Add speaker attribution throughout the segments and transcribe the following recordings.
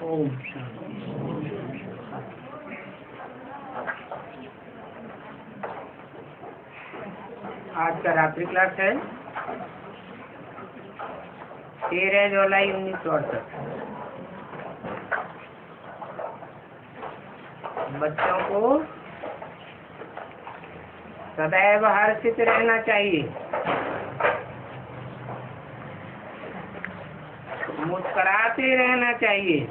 Speaker 1: ओम शांति। आज का रात्रि क्लास है 13 जुलाई 1968। बच्चों को सदैव हर्षित रहना चाहिए, मुस्कुराते रहना चाहिए।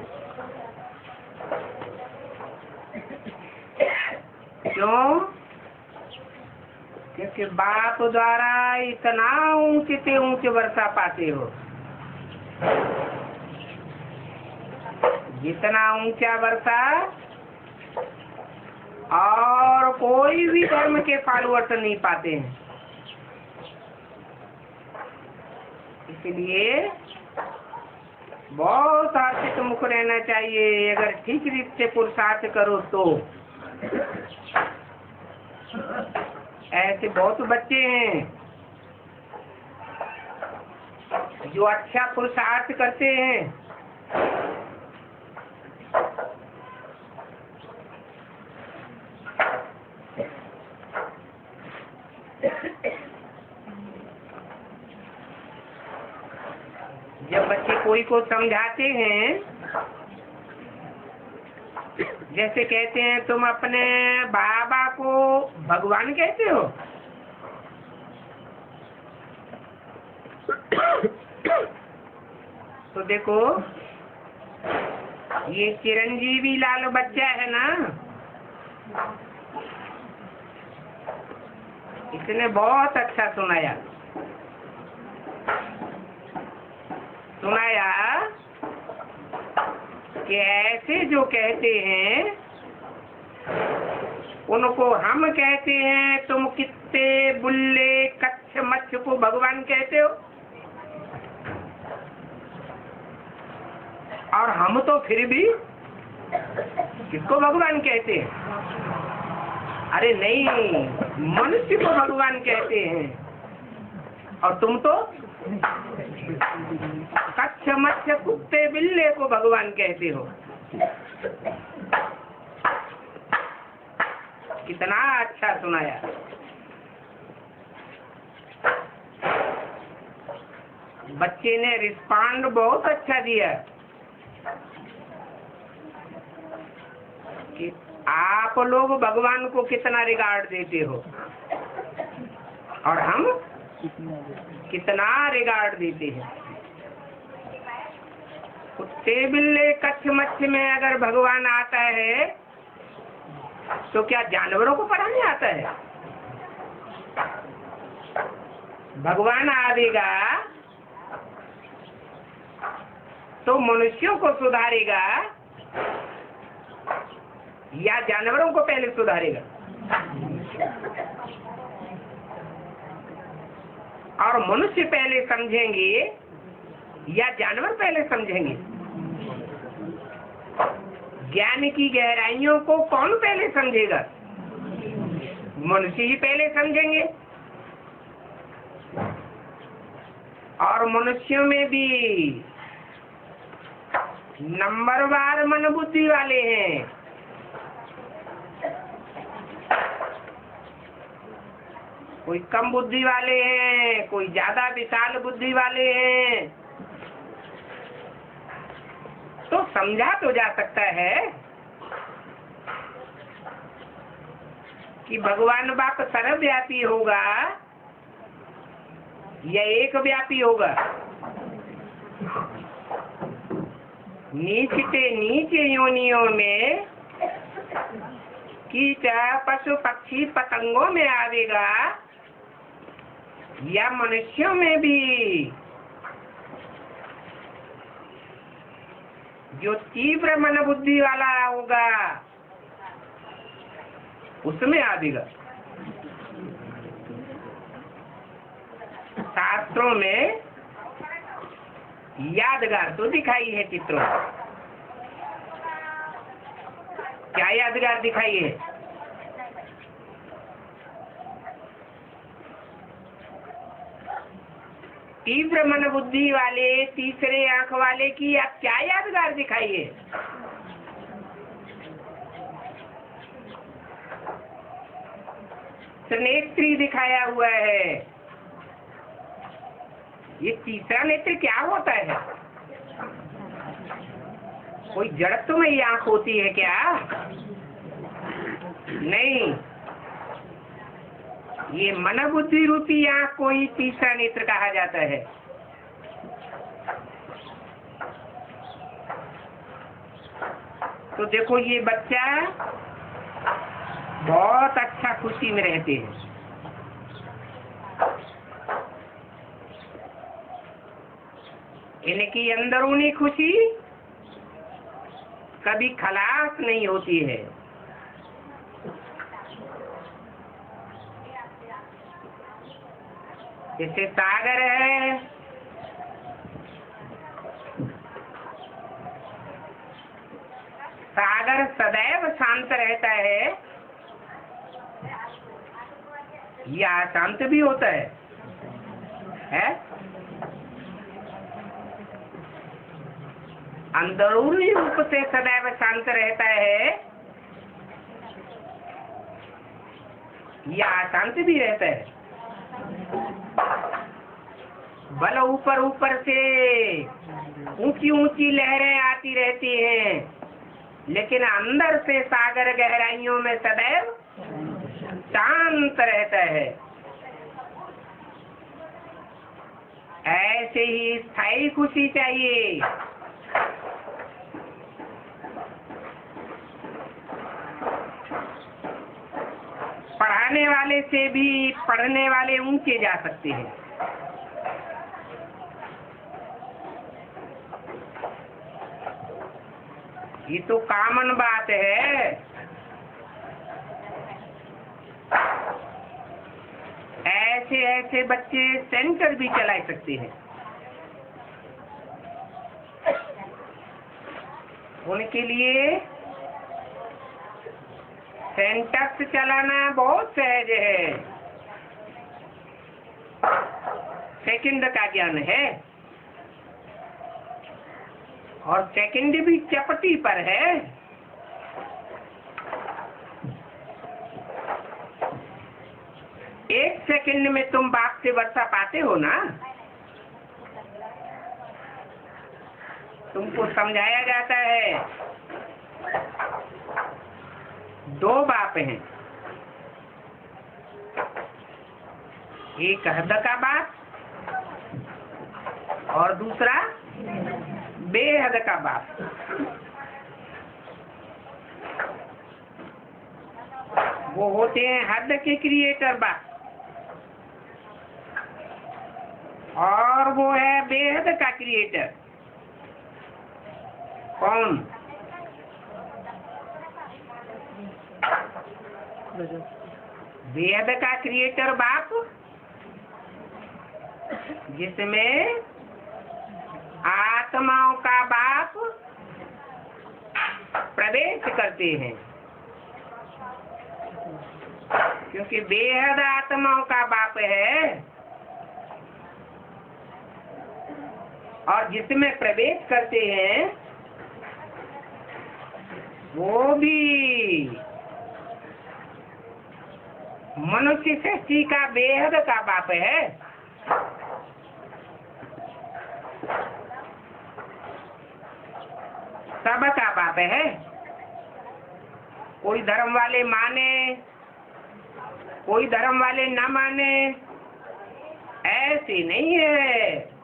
Speaker 1: क्यों? क्योंकि बाप द्वारा इतना ऊंचे से ऊंचे वर्षा पाते हो। जितना ऊंचा वर्षा और कोई भी धर्म के फॉलोअर्स नहीं पाते हैं। इसलिए बहुत हर्षित मुख रहना चाहिए। अगर ठीक रीत से पुरुषार्थ करो तो ऐसे बहुत बच्चे हैं जो अच्छा पुरुषार्थ करते हैं, जब बच्चे कोई को समझाते हैं, जैसे कहते हैं तुम अपने बाबा को भगवान कहते हो, तो देखो ये चिरंजीवी लाल बच्चा है ना, इसने बहुत अच्छा सुनाया कि ऐसे जो कहते हैं उनको हम कहते हैं तुम कितने बुल्ले कच्छ मच्छ को भगवान कहते हो, और हम तो फिर भी किसको भगवान कहते हैं? अरे नहीं, मनुष्य को भगवान कहते हैं, और तुम तो कच्छ मच्छ कुत्ते बिल्ले को भगवान कहते हो। कितना अच्छा सुनाया। बच्चे ने रिस्पॉन्ड बहुत अच्छा दिया कि आप लोग भगवान को कितना रिगार्ड देते हो और हम कितना रिगार्ड देते हैं। कुत्ते बिल्ले कच्छ मच्छ में अगर भगवान आता है तो क्या जानवरों को पढ़ाने आता है? भगवान आएगा तो मनुष्यों को सुधारेगा या जानवरों को पहले सुधारेगा? और मनुष्य पहले समझेंगे या जानवर पहले समझेंगे? ज्ञान की गहराइयों को कौन पहले समझेगा? मनुष्य ही पहले समझेंगे। और मनुष्यों में भी नंबरवार मन बुद्धि वाले हैं। कोई कम बुद्धि वाले हैं, कोई ज्यादा विशाल बुद्धि वाले हैं। तो समझा तो जा सकता है कि भगवान बाप सर्वव्यापी होगा या एक व्यापी होगा। नीच से नीच योनियों में कीट पशु पक्षी पतंगों में आवेगा या मनुष्यों में भी जो तीव्र मन बुद्धि वाला होगा उसमें आवेगा। शास्त्रों में यादगार तो दिखाई है चित्रों। क्या यादगार दिखाई है? तीव्र मन बुद्धि वाले तीसरे आंख वाले की आप क्या यादगार दिखाइए? त्रिनेत्री दिखाया हुआ है। ये तीसरा नेत्र क्या होता है? कोई जड़त्वमयी आंख होती है क्या? नहीं, ये मन बुद्धि रूपी आंख को ही तीसरा नेत्र कहा जाता है। तो देखो, ये बच्चा बहुत अच्छा खुशी में रहते हैं। इनकी अंदरूनी खुशी कभी खलास नहीं होती है। जैसे सागर है, सागर सदैव शांत रहता है या अशांत भी होता है? अंदरूनी रूप से सदैव शांत रहता है या अशांत भी रहता है? भले ऊपर ऊपर से ऊंची ऊंची लहरें आती रहती हैं, लेकिन अंदर से सागर गहराइयों में सदैव शांत रहता है। ऐसे ही स्थायी खुशी चाहिए। पढ़ाने वाले से भी पढ़ने वाले ऊंचे जा सकते हैं। ये तो कॉमन बात है। ऐसे ऐसे बच्चे सेंटर भी चला सकते हैं। उनके लिए सेंटर चलाना बहुत सहज है। सेकंड का ज्ञान है और सेकंड भी चपटी पर है। एक सेकंड में तुम बाप से वर्षा पाते हो ना? तुमको समझाया जाता है, दो बाप हैं, एक हद का बाप और दूसरा बेहद का बाप। वो होते हैं हद के क्रिएटर बाप, और वो है बेहद का क्रिएटर। कौन? बेहद का क्रिएटर बाप, जिसमें आत्माओं का बाप प्रवेश करते हैं, क्योंकि बेहद आत्माओं का बाप है और जिसमें प्रवेश करते हैं वो भी मनुष्य सृष्टि का बेहद का बाप है। सबका बाप है। कोई धर्म वाले माने, कोई धर्म वाले न माने, ऐसे नहीं है।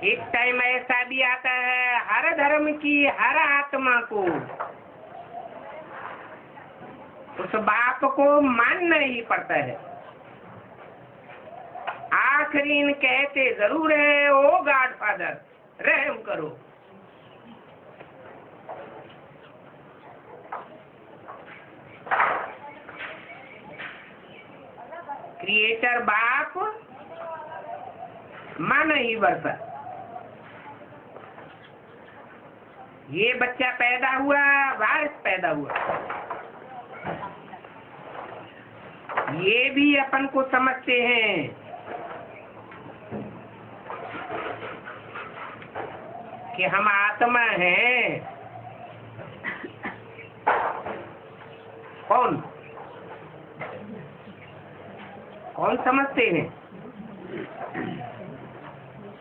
Speaker 1: एक टाइम ऐसा भी आता है, हर धर्म की हर आत्मा को उस बाप को मानना ही पड़ता है। आखिरी कहते जरूर है, ओ गॉड फादर रहम करो। क्रिएटर बाप माना ही वर्षा। ये बच्चा पैदा हुआ, वारिस पैदा हुआ, ये भी अपन को समझते हैं कि हम आत्मा हैं। कौन? कौन समझते हैं?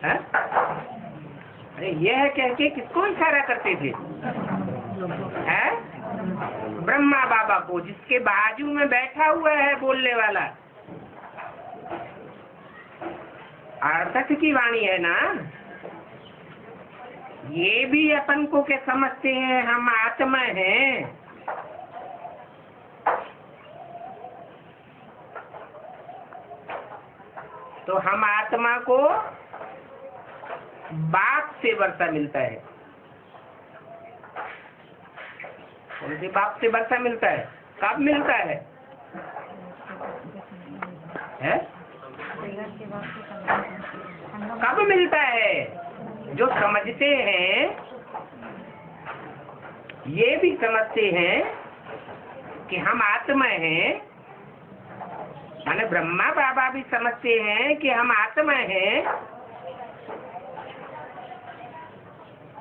Speaker 1: है? अरे यह कह के किसको इशारा करते थे? है? ब्रह्मा बाबा को, जिसके बाजू में बैठा हुआ है बोलने वाला। अर्थक की वाणी है ना। ये भी अपन को क्या समझते हैं हम आत्मा हैं। तो हम आत्मा को बाप से वर्षा मिलता है। कौन सी बाप से वर्षा मिलता है? कब मिलता है? है? कब मिलता है? जो समझते हैं, ये भी समझते हैं कि हम आत्मा हैं, माने ब्रह्मा बाबा भी समझते हैं कि हम आत्मा हैं।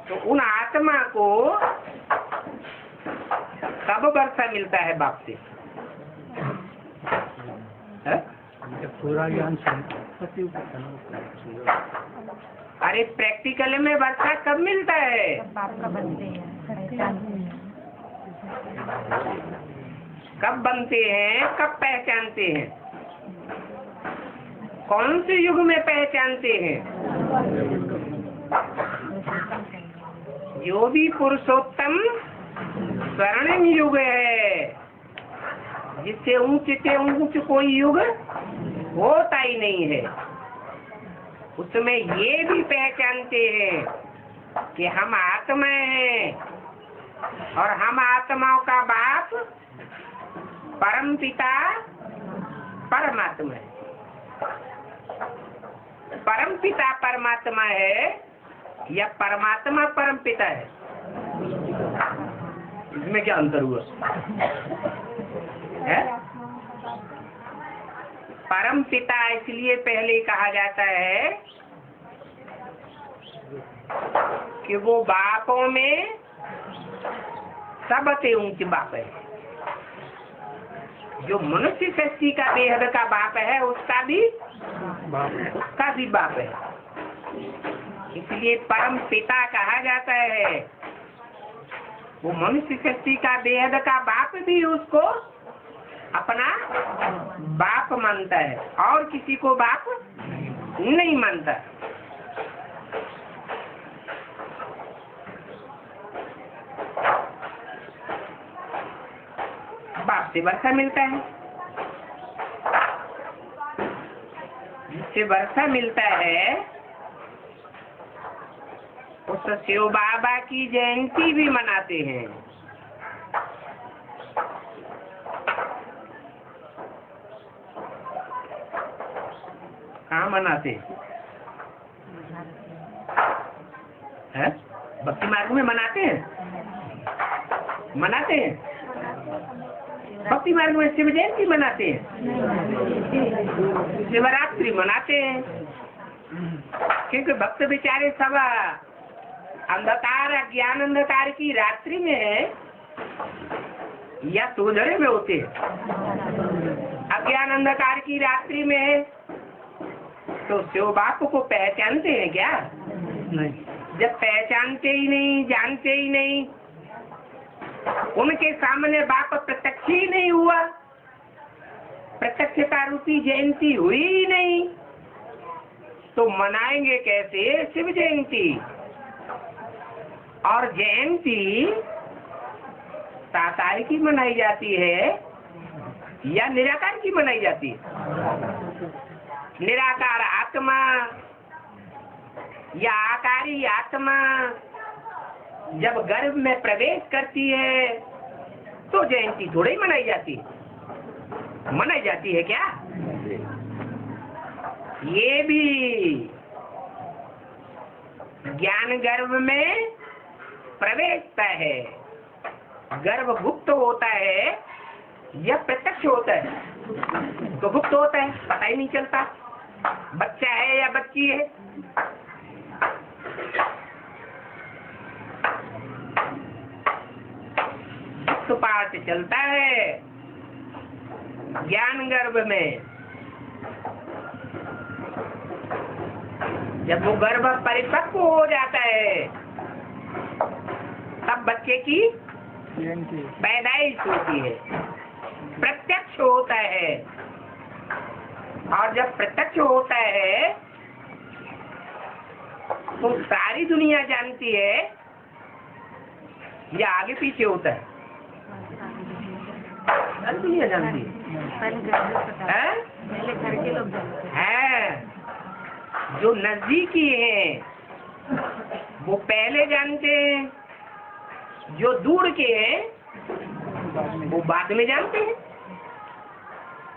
Speaker 1: तो उन आत्मा को कब वर्षा मिलता है बाप से?
Speaker 2: पूरा ज्ञान
Speaker 1: अरे प्रैक्टिकल में वर्षा कब मिलता है? कब बनते हैं, कब पहचानते हैं? कौन से युग में पहचानते हैं? जो भी पुरुषोत्तम स्वर्णिम युग है, जिससे ऊंच से ऊंच कोई युग होता ही नहीं है, उसमें ये भी पहचानते हैं कि हम आत्मा हैं और हम आत्माओं का बाप परम पिता परमात्मा है। परम पिता परमात्मा है या परमात्मा परम पिता है? इसमें क्या अंतर हुआ है? परम पिता इसलिए पहले कहा जाता है कि वो बापों में सबसे ऊंच बाप है। जो मनुष्य सृष्टि का बेहद का बाप है, उसका भी बाप है। इसलिए परम पिता कहा जाता है। वो मनुष्य सृष्टि का बेहद का बाप भी उसको अपना बाप मानता है और किसी को बाप नहीं मानता। बाप से वर्षा मिलता है। जिससे वर्षा मिलता है, उस शिव बाबा की जयंती भी मनाते हैं। कहाँ मनाते हैं? भक्ति मार्ग में मनाते हैं। भक्ति मार्ग में शिव जयंती मनाते हैं, शिवरात्रि मनाते हैं। क्योंकि भक्त बेचारे सब अंधकार अज्ञान अंधकार की रात्रि में है या सुधरे में होते हैं। अज्ञान अंधकार की रात्रि में है तो शिव बाप को पहचानते हैं क्या? नहीं। जब पहचानते ही नहीं, जानते ही नहीं, उनके सामने बाप प्रत्यक्ष ही नहीं हुआ, प्रत्यक्षता रूपी जयंती हुई ही नहीं, तो मनाएंगे कैसे शिव जयंती? और जयंती साकार की मनाई जाती है या निराकार की मनाई जाती है? निराकार आत्मा या आकारी आत्मा जब गर्भ में प्रवेश करती है तो जयंती थोड़ी ही मनाई जाती है। मनाई जाती है क्या? ये भी ज्ञान गर्भ में प्रवेशता है। गर्भ गुप्त होता है या प्रत्यक्ष होता है? तो गुप्त होता है, पता ही नहीं चलता बच्चा है या बच्ची है। तो पाठ चलता है ज्ञान गर्भ में, जब वो गर्भ परिपक्व हो जाता है तब बच्चे की पैदाइश होती है, प्रत्यक्ष होता है। और जब प्रत्यक्ष होता है तो सारी दुनिया जानती है या आगे पीछे होता है? सारी दुनिया जानती है।
Speaker 3: पहले घर के लोग जानते
Speaker 1: है जो नजदीकी हैं वो पहले जानते हैं, जो दूर के हैं वो बाद में जानते हैं।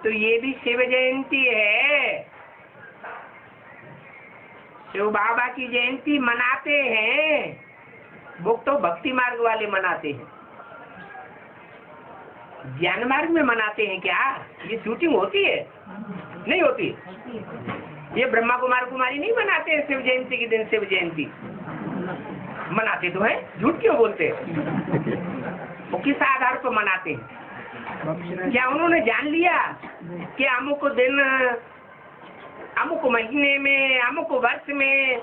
Speaker 1: तो ये भी शिव जयंती है, शिव बाबा की जयंती मनाते हैं। वो तो भक्ति मार्ग वाले मनाते हैं, ज्ञान मार्ग में मनाते हैं क्या? ये शूटिंग होती है? नहीं होती। ये ब्रह्मा कुमार कुमारी नहीं मनाते हैं शिव जयंती के दिन शिव जयंती। मनाते तो हैं, झूठ क्यों बोलते हैं? वो किस आधार पर मनाते हैं? क्या उन्होंने जान लिया कि अमुक दिन, अमुक महीने में, अमुक वर्ष में,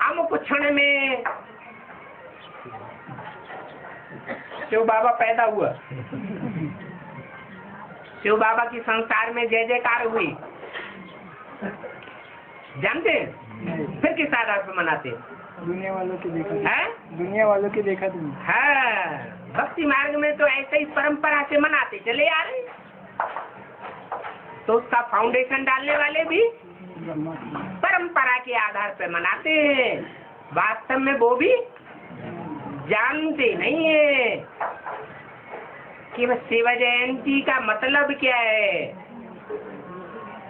Speaker 1: अमुक क्षण में शिव बाबा पैदा हुआ, शिव बाबा की संसार में जय जयकार हुई? जानते हैं? फिर किस आधार पर मनाते हैं?
Speaker 2: दुनिया वालों की देखा
Speaker 1: है?
Speaker 2: दुनिया वालों की देखा तुम।
Speaker 1: हाँ, भक्ति मार्ग में तो ऐसे ही परंपरा से मनाते चले आ रहे। तो उसका फाउंडेशन डालने वाले भी परंपरा के आधार पर मनाते हैं। वास्तव में वो भी जानते नहीं है कि वह शिव जयंती का मतलब क्या है।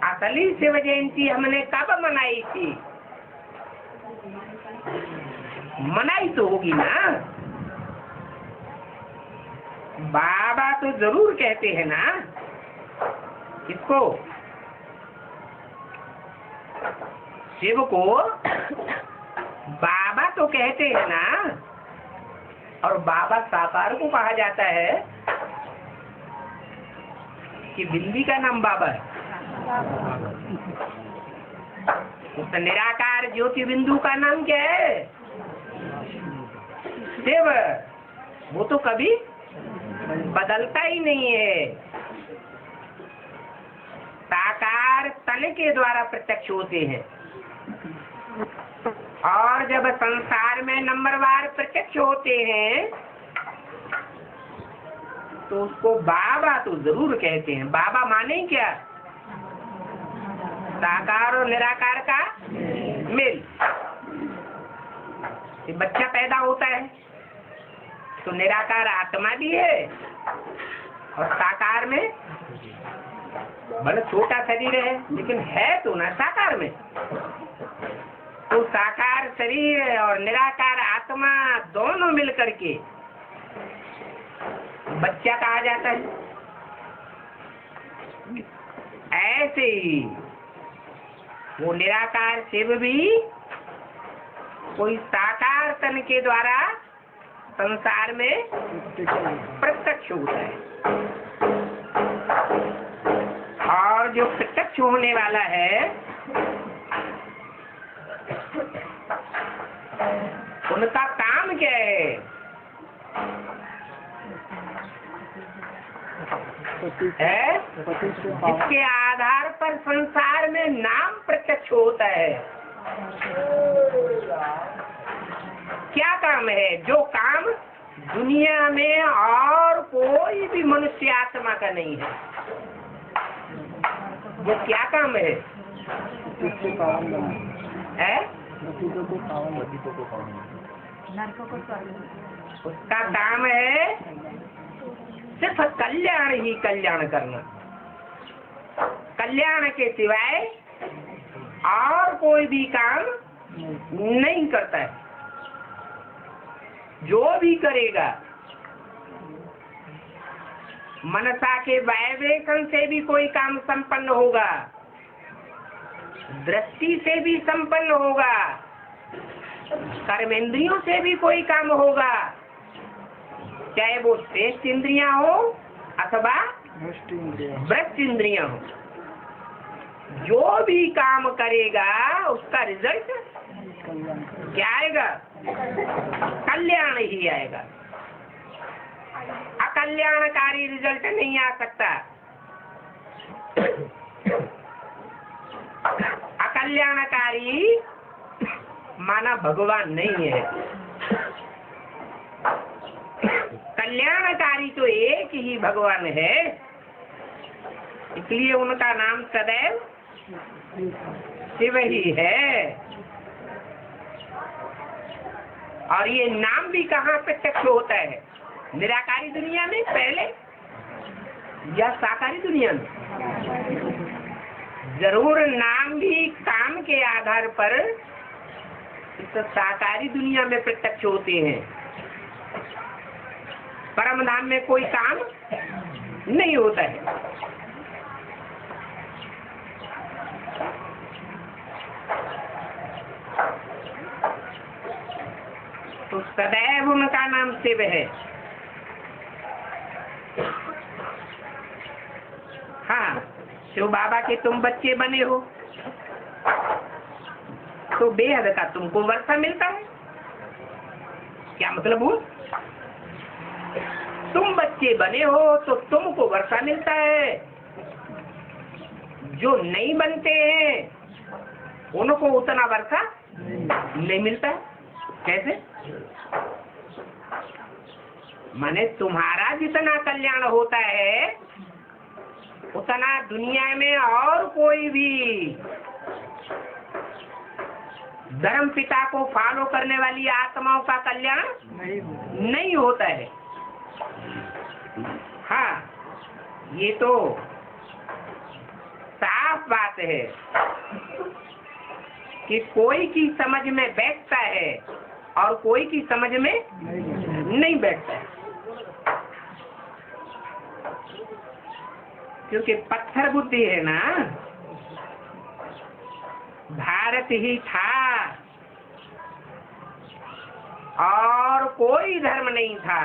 Speaker 1: असली शिव जयंती हमने कब मनाई थी? मनाई तो होगी ना। बाबा तो जरूर कहते हैं ना इसको, शिव को बाबा तो कहते हैं ना। और बाबा साकार को कहा जाता है कि बिल्ली का नाम बाबा है। उस निराकार ज्योति बिंदु का नाम क्या है? शिव। वो तो कभी बदलता ही नहीं है। साकार तन के द्वारा प्रत्यक्ष होते हैं और जब संसार में नंबरवार प्रत्यक्ष होते हैं तो उसको बाबा तो जरूर कहते हैं। बाबा माने क्या? साकार और निराकार का मिल। बच्चा पैदा होता है तो निराकार आत्मा भी है और साकार में बड़ा छोटा शरीर है लेकिन है तो ना साकार में। तो साकार शरीर और निराकार आत्मा दोनों मिलकर के बच्चा कहा जाता है। ऐसे ही वो निराकार शिव भी कोई साकार तन के द्वारा संसार में प्रत्यक्ष होता है। और जो प्रत्यक्ष होने वाला है उनका काम क्या है? जिसके आधार पर संसार में नाम प्रत्यक्ष होता है। क्या काम है? जो काम दुनिया में और कोई भी मनुष्य आत्मा का नहीं है। वो क्या काम है? उसका काम है सिर्फ कल्याण ही कल्याण करना। कल्याण के सिवाय और कोई भी काम नहीं करता है। जो भी करेगा मनसा के वाइब्रेशन से भी कोई काम संपन्न होगा, दृष्टि से भी संपन्न होगा, कर्मेंद्रियों से भी कोई काम होगा, चाहे वो श्रेष्ठ इंद्रियां हो अथवा भ्रष्ट इंद्रियां हो। जो भी काम करेगा उसका रिजल्ट
Speaker 2: कल्याण
Speaker 1: क्या आएगा? कल्याण ही आएगा। अकल्याणकारी रिजल्ट नहीं आ सकता। अकल्याणकारी माना भगवान नहीं है। कल्याणकारी तो एक ही भगवान है, इसलिए उनका नाम सदैव शिव ही है। और ये नाम भी कहाँ प्रत्यक्ष होता है? निराकारी दुनिया में पहले या साकारी दुनिया में? जरूर नाम भी काम के आधार पर इस साकारी दुनिया में प्रत्यक्ष होते हैं। परम धाम में कोई काम नहीं होता है। तो सदैव उनका नाम शिव है। हाँ, शिव बाबा के तुम बच्चे बने हो तो बेहद का तुमको वर्षा मिलता है। क्या मतलब हुआ? तुम बच्चे बने हो तो तुमको वर्षा मिलता है। जो नहीं बनते हैं उनको उतना वर्षा नहीं मिलता है। कैसे? माने तुम्हारा जितना कल्याण होता है उतना दुनिया में और कोई भी धर्म पिता को फॉलो करने वाली आत्माओं का कल्याण नहीं होता है। हाँ, ये तो साफ बात है कि कोई की समझ में बैठता है और कोई की समझ में नहीं बैठता है। क्योंकि पत्थर बुद्धि है ना। भारत ही था और कोई धर्म नहीं था।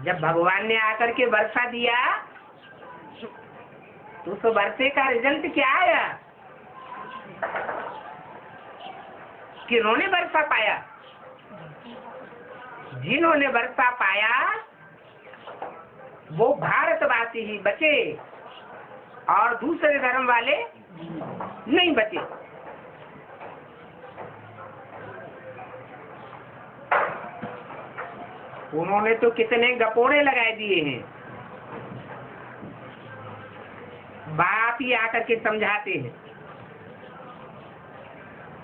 Speaker 1: जब भगवान ने आकर के वर्षा दिया तो उस वर्षे का रिजल्ट क्या आया? किन्होंने वर्षा पाया? जिन्होंने वर्षा पाया वो भारतवासी ही बचे और दूसरे धर्म वाले नहीं बचे। उन्होंने तो कितने गपोड़े लगाए दिए हैं। बाप ही आकर के समझाते हैं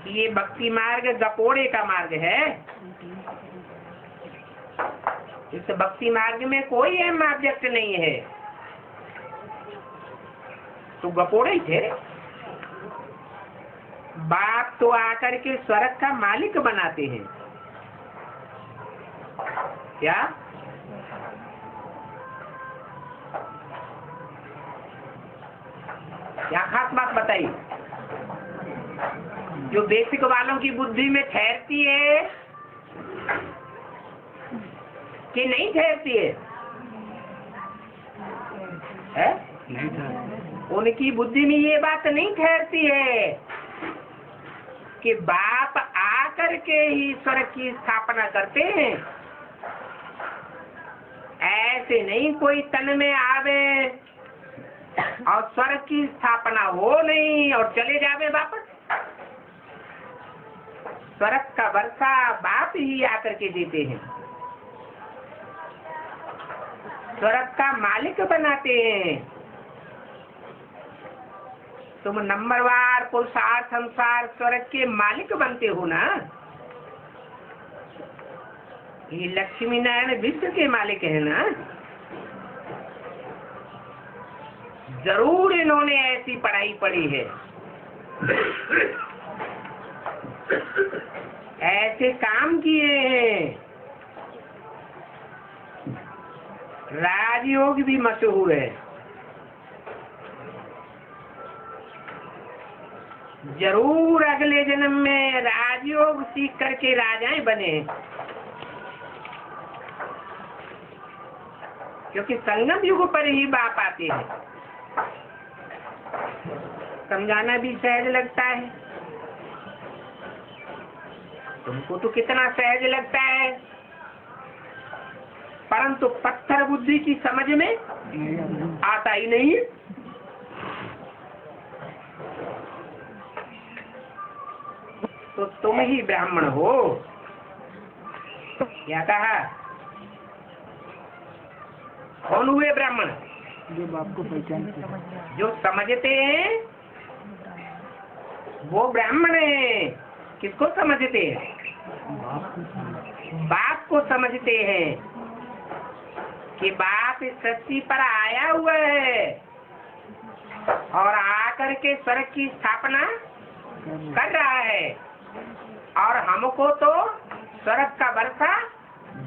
Speaker 1: कि ये भक्ति मार्ग गपोड़े का मार्ग है। इस भक्ति मार्ग में कोई अहम ऑब्जेक्ट नहीं है। तो गपोड़े ही थे। बाप तो आकर के स्वर्ग का मालिक बनाते हैं। क्या? क्या खास बात बताइए जो बेसिक वालों की बुद्धि में ठहरती है कि नहीं ठहरती है?
Speaker 2: नहीं था।
Speaker 1: उनकी बुद्धि में ये बात नहीं ठहरती है कि बाप आकर के ही स्वर्ग की स्थापना करते हैं। ऐसे नहीं कोई तन में आवे और स्वर्ग की स्थापना हो नहीं और चले जावे वापस। स्वर्ग का वर्षा बाप ही आकर के देते हैं। स्वर्ग का मालिक बनाते हैं। तुम नंबरवार पुरुषार्थ संसार स्वर्ग के मालिक बनते हो ना। ये लक्ष्मी नारायण विश्व के मालिक है ना। जरूर इन्होंने ऐसी पढ़ाई पढ़ी है, ऐसे काम किए हैं। राजयोग भी मशहूर है। जरूर अगले जन्म में राजयोग सीख करके राजाएं बने। क्योंकि संगम युग पर ही बाप आते हैं। समझाना भी सहज लगता है, तुमको तो कितना सहज लगता है, परंतु पत्थर बुद्धि की समझ में आता ही नहीं। तो तुम ही ब्राह्मण हो। क्या कहा? कौन हुए ब्राह्मण?
Speaker 2: जो बाप को पहचानते,
Speaker 1: जो समझते हैं वो ब्राह्मण है। किसको समझते हैं? बाप को समझते हैं कि बाप इस सृष्टि पर आया हुआ है और आकर के स्वर्ग की स्थापना कर रहा है, और हमको तो स्वर्ग का वर्षा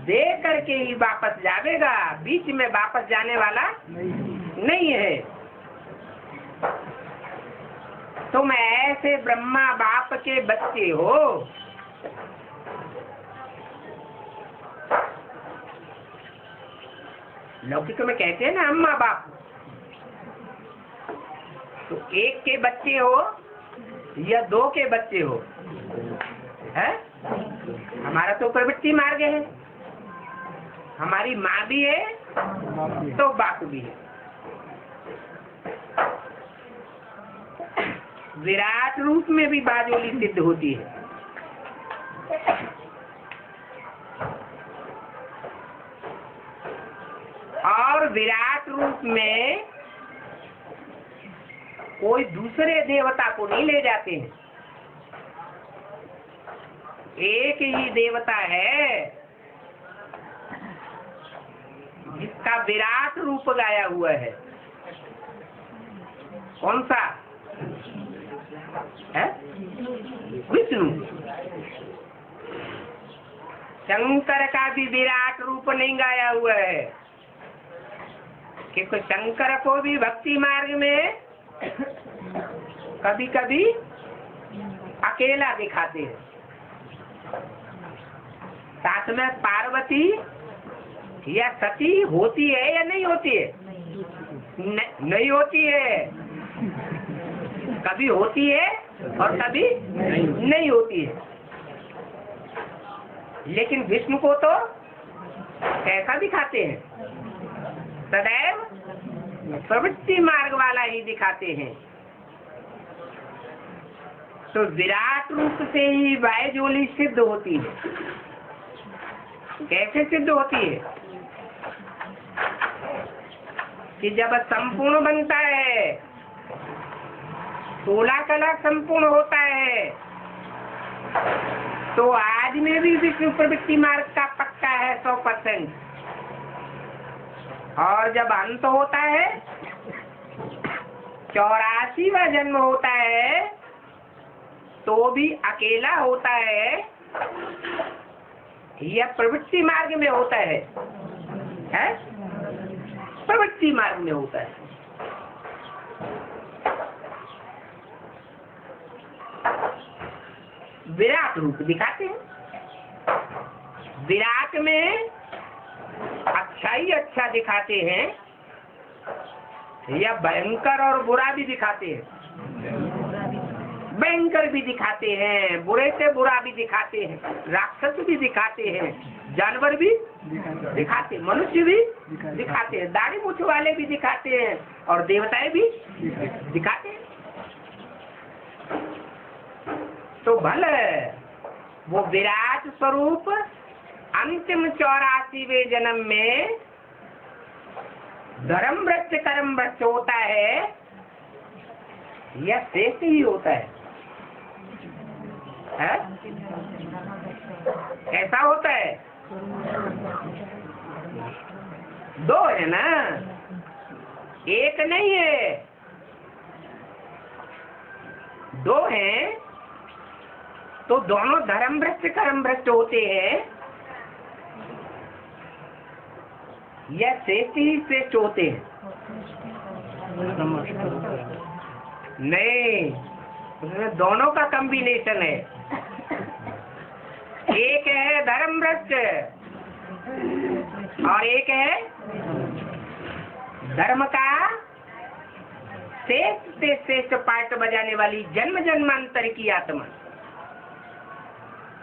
Speaker 1: दे करके ही वापस जावेगा, बीच में वापस जाने वाला नहीं है। तुम ऐसे ब्रह्मा बाप के बच्चे हो। लौकिक में कहते हैं ना अम्मा बाप, तो एक के बच्चे हो या दो के बच्चे हो, है? हमारा तो प्रवृत्ति मार्ग है, हमारी माँ भी है तो बाप भी है। विराट रूप में भी बाजोली सिद्ध होती है। और विराट रूप में कोई दूसरे देवता को नहीं ले जाते हैं, एक ही देवता है जिसका विराट रूप गाया हुआ है। कौन सा है? विष्णु। शंकर का भी विराट रूप नहीं गाया हुआ है, क्योंकि शंकर को भी भक्ति मार्ग में कभी कभी अकेला दिखाते हैं। साथ में पार्वती या सती होती है या नहीं होती है? नहीं होती है। कभी होती है और कभी नहीं होती है। लेकिन विष्णु को तो कैसा दिखाते हैं? सदैव प्रवृत्ति मार्ग वाला ही दिखाते हैं। तो विराट रूप से ही वायुजोली सिद्ध होती है। कैसे सिद्ध होती है? कि जब संपूर्ण बनता है, 16 कला संपूर्ण होता है, तो आज में भी विष्णु प्रवृत्ति मार्ग का पक्का है 100%। और जब अंत होता है, 84वां जन्म होता है, तो भी अकेला होता है या प्रवृत्ति मार्ग में होता है? प्रवृत्ति मार्ग में होता है। विराट रूप दिखाते हैं। विराट में अच्छा ही अच्छा दिखाते हैं या भयंकर और बुरा भी दिखाते हैं? भयंकर भी दिखाते हैं, बुरे से बुरा भी दिखाते हैं, राक्षस भी दिखाते हैं, जानवर भी दिखाते, मनुष्य भी दिखाते हैं, दाढ़ी मूछ वाले भी दिखाते हैं, और देवताएं भी दिखाते हैं। तो भले वो विराट स्वरूप अंतिम 84वें जन्म में धर्म भ्रष्ट कर्म भ्रष्ट होता है या शेष ही होता है? ऐसा होता है? दो है ना, एक नहीं है, दो हैं। तो दोनों धर्म भ्रष्ट कर्म भ्रष्ट होते हैं या श्रेष्ठ ही श्रेष्ठ होते हैं? नहीं, उसमें दोनों का कॉम्बिनेशन है। एक है धर्म भ्रष्ट और एक है धर्म का श्रेष्ठ से श्रेष्ठ पाठ बजाने वाली जन्म जन्मांतर की आत्मा।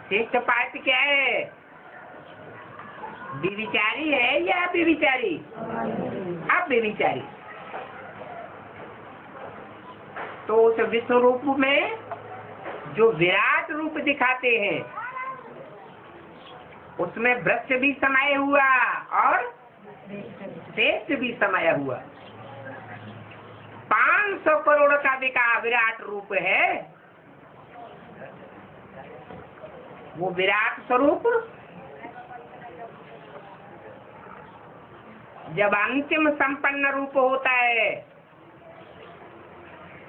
Speaker 1: श्रेष्ठ पाठ क्या है? विविचारी है या अव्यभिचारी? अव्यभिचारी। तो उस विष्णु रूप में जो विराट रूप दिखाते हैं उसमें वृक्ष भी समाये हुआ और श्रेष्ठ भी समाया हुआ। 500 करोड़ का विराट रूप है। वो विराट स्वरूप जब अंतिम संपन्न रूप होता है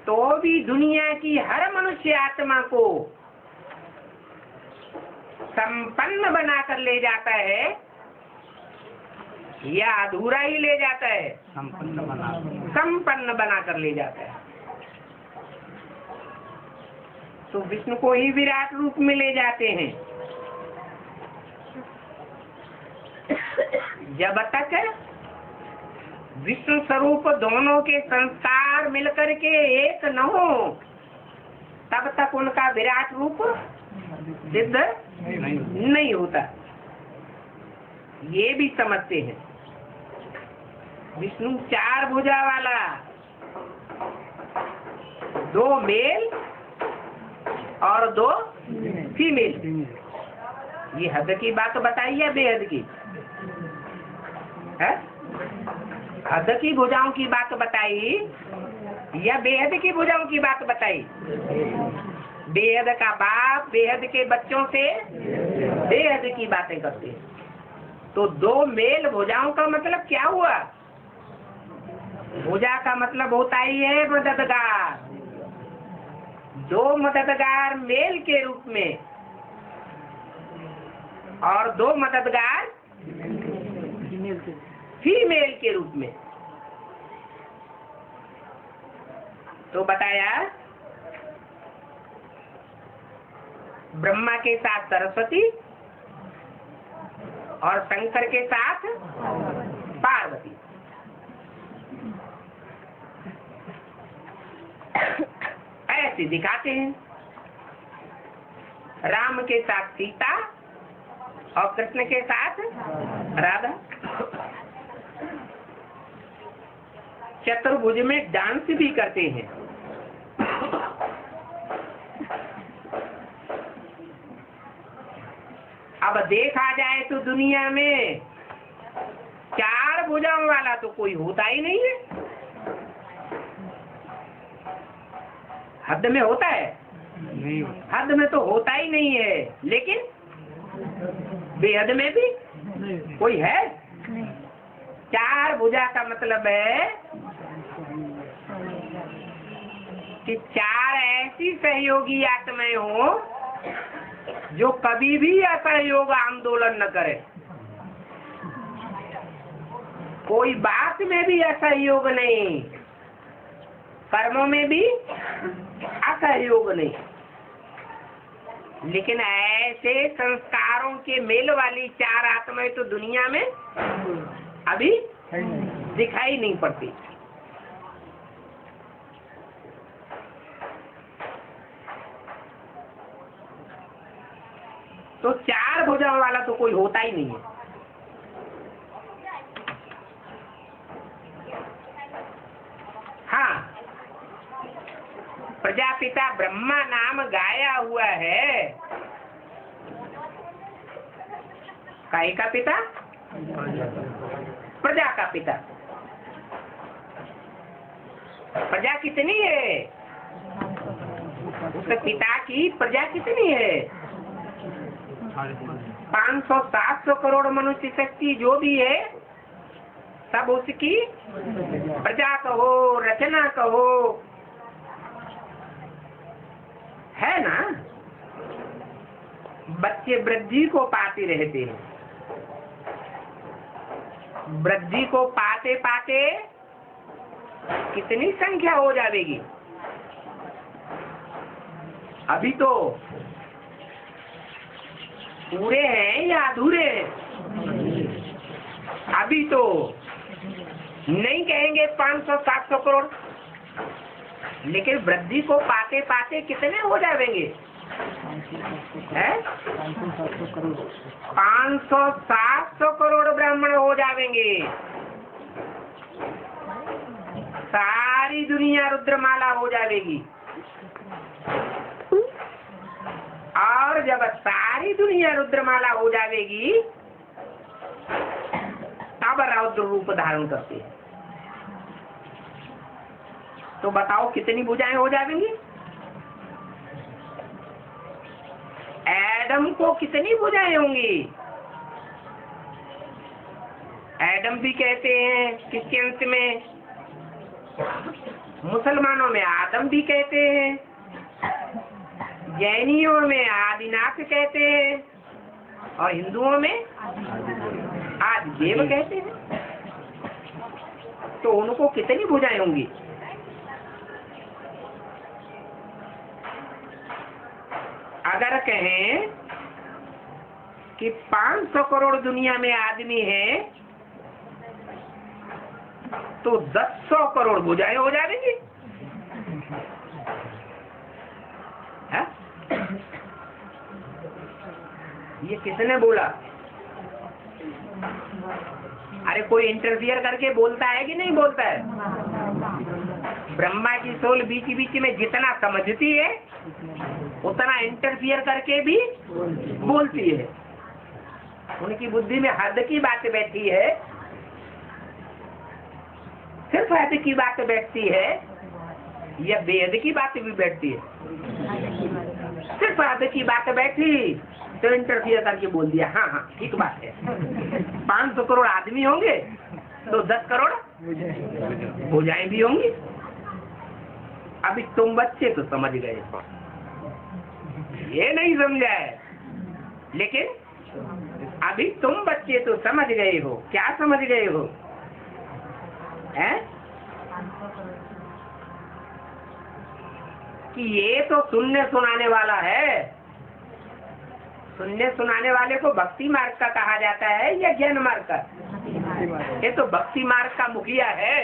Speaker 1: तो भी दुनिया की हर मनुष्य आत्मा को संपन्न बनाकर ले जाता है या अधूरा ही ले जाता है? संपन्न बनाकर ले जाता है। तो विष्णु को ही विराट रूप में ले जाते हैं। जब तक विष्णु स्वरूप दोनों के संस्कार मिलकर के एक न हो तब तक उनका विराट रूप सिद्ध नहीं होता। ये भी समझते हैं। विष्णु 4 भुजा वाला, 2 मेल और 2 फीमेल। ये हद की बात बताई है बेहद की है? हद की भुजाओं की बात बताई या बेहद की भुजाओं की बात बताई? बेहद का बाप बेहद के बच्चों से बेहद की बातें करते हैं। तो 2 मेल भुजाओं का मतलब क्या हुआ? भुजा का मतलब होता ही है मददगार। 2 मददगार मेल के रूप में और 2 मददगार फीमेल के रूप में। तो बताया ब्रह्मा के साथ सरस्वती और शंकर के साथ पार्वती। ऐसे दिखाते हैं। राम के साथ सीता और कृष्ण के साथ राधा। चतुर्भुज में डांस भी करते हैं। अब देखा जाए तो दुनिया में 4 भुजाओं वाला तो कोई होता ही नहीं है। हद में होता है? नहीं। हद में तो होता ही नहीं है, लेकिन बेहद में भी कोई है? 4 भुजा का मतलब है कि 4 ऐसी सहयोगी आत्माएं हो जो कभी भी असहयोग आंदोलन न करे। कोई बात में भी असहयोग नहीं, कर्मों में भी असहयोग नहीं, लेकिन ऐसे संस्कारों के मेल वाली 4 आत्माएं तो दुनिया में अभी दिखाई नहीं पड़ती। तो 4 भुजाओं वाला तो कोई होता ही नहीं है। हाँ, प्रजापिता ब्रह्मा नाम गाया हुआ है। काहे का पिता? प्रजा का पिता। प्रजा कितनी है? उसके पिता की प्रजा कितनी है? 500-700 करोड़ मनुष्य शक्ति जो भी है सब उसकी प्रजा कहो, रचना कहो, है ना। बच्चे वृद्धि को पाते रहते हैं। वृद्धि को पाते पाते कितनी संख्या हो जाएगी? अभी तो पूरे हैं या अधूरे हैं? अभी तो नहीं कहेंगे 500-700 करोड़, लेकिन वृद्धि को पाते पाते कितने हो जाएंगे?
Speaker 2: 500-700 करोड़
Speaker 1: 500-700 करोड़ ब्राह्मण हो जाएंगे। सारी दुनिया रुद्रमाला हो जाएगी। और जब सारी दुनिया रुद्रमाला हो जाएगी तब रौद्र रूप धारण करते हैं। तो बताओ कितनी भुजाएं हो जाएंगी? एडम को कितनी भुजाएं होंगी? एडम भी कहते हैं क्रिश्चियंस में, मुसलमानों में आदम भी कहते हैं, जैनियों में आदिनाथ कहते हैं, और हिंदुओं में आदिदेव कहते हैं। तो उनको कितनी भुजाएं होंगी? अगर कहें कि 500 करोड़ दुनिया में आदमी है तो 100 करोड़ भुजाएं हो जाएंगी। ये किसने बोला? अरे कोई इंटरफियर करके बोलता है कि नहीं बोलता है? ब्रह्मा की सोल बीच बीच में जितना समझती है उतना इंटरफियर करके भी बोलती है। उनकी बुद्धि में हद की बात बैठी है, सिर्फ हद की बात बैठती है या बेहद की बात भी बैठती है? सिर्फ हद की बात बैठी तो इंटरफियर करके बोल दिया, हाँ हाँ ठीक बात है। 500 करोड़ आदमी होंगे तो 10 करोड़ भुजाएं भी होंगी। अभी तुम बच्चे तो समझ गए, ये नहीं समझा है, लेकिन अभी तुम बच्चे तो समझ गए हो। क्या समझ गए हो? हैं? कि ये तो सुनने सुनाने वाला है। सुनने सुनाने वाले को भक्ति मार्ग का कहा जाता है या ज्ञान मार्ग का? ये तो भक्ति मार्ग का मुखिया है।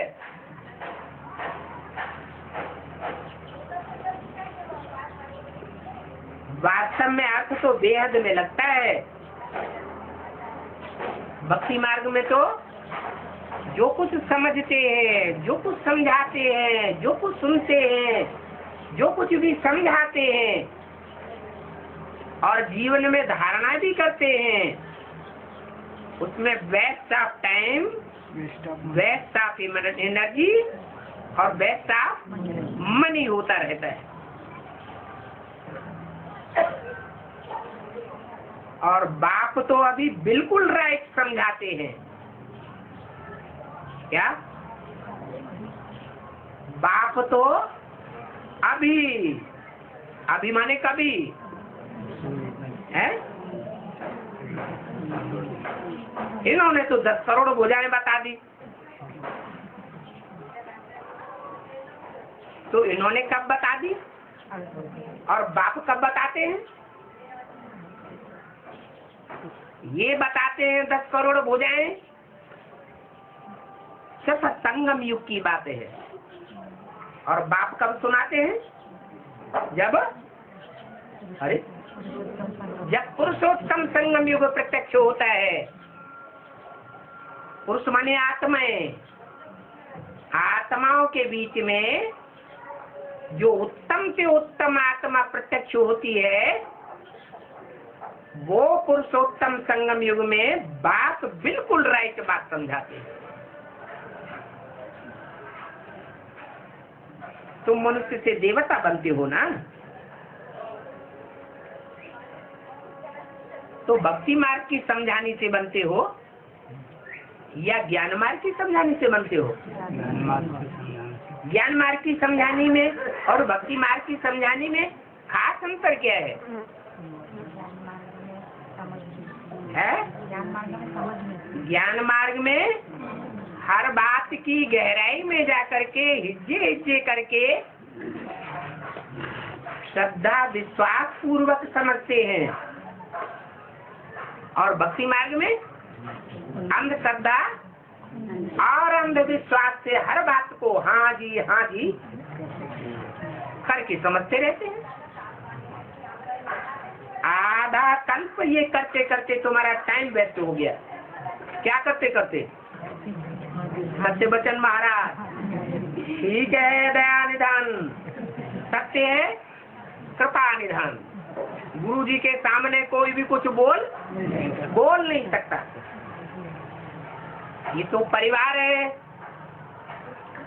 Speaker 1: वास्तव में अर्थ तो बेहद में लगता है। भक्ति मार्ग में तो जो कुछ समझते हैं, जो कुछ समझाते हैं, जो कुछ सुनते हैं, जो कुछ भी समझाते हैं और जीवन में धारणा भी करते हैं, उसमें waste of time, waste of energy और वेस्ट ऑफ मनी होता रहता है। और बाप तो अभी बिल्कुल राइट समझाते हैं। क्या? बाप तो अभी माने कभी है। इन्होंने तो 10 करोड़ भुजाएं बता दी, तो इन्होंने कब बता दी और बाप कब बताते हैं? ये बताते हैं 10 करोड़ भुजाएं, सिर्फ संगम युग की बातें है। और बाप कब सुनाते हैं? जब पुरुषोत्तम संगम युग प्रत्यक्ष होता है। पुरुष माने आत्माएं, आत्माओं के बीच में जो उत्तम से उत्तम आत्मा प्रत्यक्ष होती है, वो पुरुषोत्तम संगम युग में बाप बिल्कुल राइट बात समझाते हैं। तुम मनुष्य से देवता बनते हो ना, तो भक्ति मार्ग की समझाने से बनते हो या ज्ञान मार्ग की समझाने से बनते हो? ज्ञान मार्ग की समझाने में और भक्ति मार्ग की समझाने में खास अंतर क्या है? ज्ञान मार्ग में हर बात की गहराई में जाकर के हिज्जे हिज्जे करके श्रद्धा विश्वास पूर्वक समझते हैं, और भक्ति मार्ग में अंधश्रद्धा और अंधविश्वास से हर बात को हाँ जी करके समझते रहते हैं। आधा कल्प ये करते करते तुम्हारा टाइम वेस्ट हो गया। क्या करते करते? सत्य वचन महाराज, ठीक है, दया निधान, सत्य है, कृपा निधान। गुरु जी के सामने कोई भी कुछ बोल नहीं सकता। ये तो परिवार है।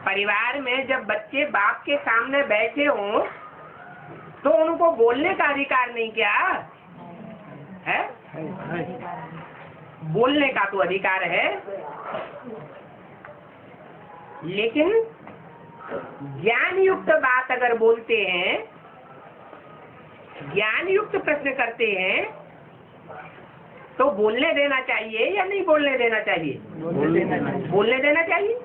Speaker 1: परिवार में जब बच्चे बाप के सामने बैठे हों तो उनको बोलने का अधिकार नहीं क्या है? बोलने का तो अधिकार है, लेकिन ज्ञान युक्त बात अगर बोलते हैं, ज्ञान युक्त प्रश्न करते हैं, तो बोलने देना चाहिए या नहीं बोलने देना चाहिए? बोलने देना चाहिए।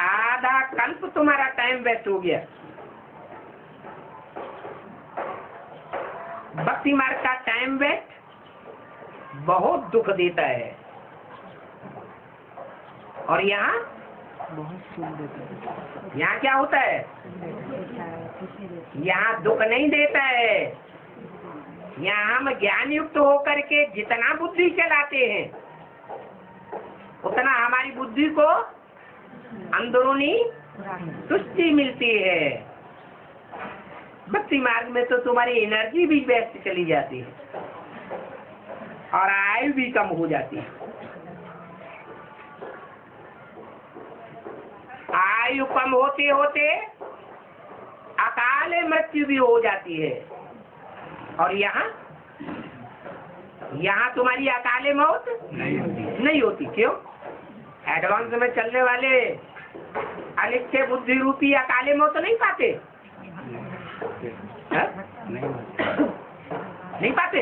Speaker 1: आधा कल्प तुम्हारा टाइम वेस्ट हो गया। भक्ति मार्ग का टाइम वेस्ट बहुत दुख देता है, और यहाँ
Speaker 2: बहुत सुख देता है।
Speaker 1: यहाँ क्या होता है? यहाँ दुख नहीं देता है। यहाँ हम ज्ञान युक्त होकर के जितना बुद्धि चलाते हैं उतना हमारी बुद्धि को अंदरूनी तुष्टि मिलती है। भक्ति मार्ग में तो तुम्हारी एनर्जी भी वेस्ट चली जाती है और आयु भी कम हो जाती है। आयु कम होते होते अकाल मृत्यु भी हो जाती है। और यहाँ तुम्हारी अकाले मौत नहीं होती। क्यों? एडवांस में चलने वाले अनिच्छे बुद्धि रूपी अकाले मौत नहीं पाते। नहीं पाते